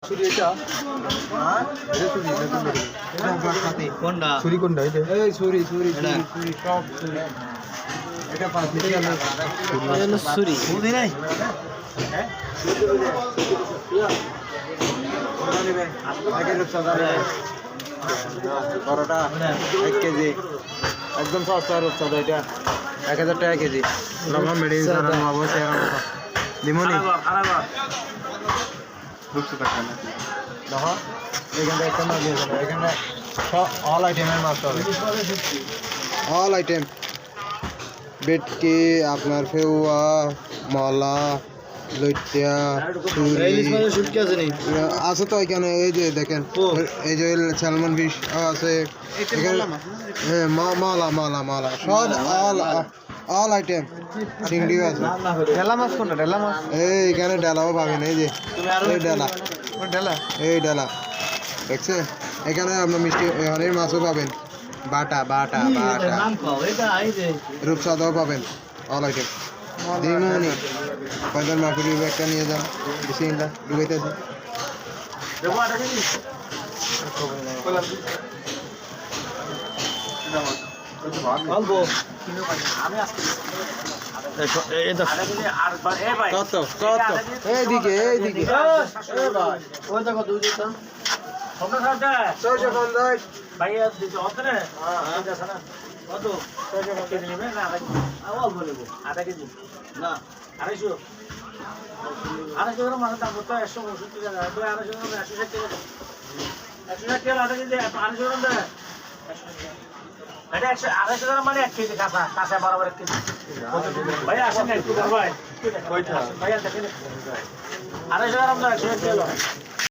ছুরি এটা কোনটা ছুরি কোনটা এটা এই ছুরি ছুরি এটা? ছুরি সব ছুরি এটা 5 মিনিট হলো ছুরি বুঝি নাই বড়টা 1 কেজি একদম সস্তা রূপচাঁদা এটা 1000 টাকা কেজি লবণ মেডিসিন সারা অবশ্যই লিমনি রূপচাঁদা খানা দেখো এখানে একটা মাছ দিয়ে দেবো এখানে অল আইটেমের মাছ হবে অল আইটেম বেটকি আপনার ফেউয়া মলা লইটিয়া ছুরি শুটকি আছে নি আছে তো এখানে এই যে দেখেন এই যে স্যালমন ফিশ আছে এখানে হ্যাঁ মালা মালা মালা সব অল আইটেম চিংড়িও আছে ডেলা মাছ কোনটা ডেলা মাছ এইখানে ডালাও পাবেন এই যে এই ডালা ডেলা এই ডালা দেখছেন এখানে আপনার মিষ্টি হানির মাছও পাবেন বাটা বাটা বাটা নাম কও এটা আই যে রূপসাদাও পাবেন অল আইটেম দিমুনি পয়দার মার্কেট একটা নিয়ে যান বিসমিল্লাহ ডুবাইতেছে দেবো আটা কেজি অল্প আমি আজকে এটা কত কত এইদিকে এইদিকে ওই দেখো দুই দিতাম সবটা সবটা 650 ভাইয়া দিতে হতো না না কত 650 কেজি নেবে না অল্প নেবো আধা কেজি না 250 250 মানে দাম তো 165 টাকা 250 গ্রাম 160 টাকা 160 টাকা আধা কেজি 250 গ্রাম দেয় এটা 250 গ্রাম মানে 1 কেজি কাঁচা কাঁচা বরাবর 1 কেজি ভাইয়া আসেন না একটু ভাই ভাইয়া দেখেন 250 গ্রাম দাও 160 টাকা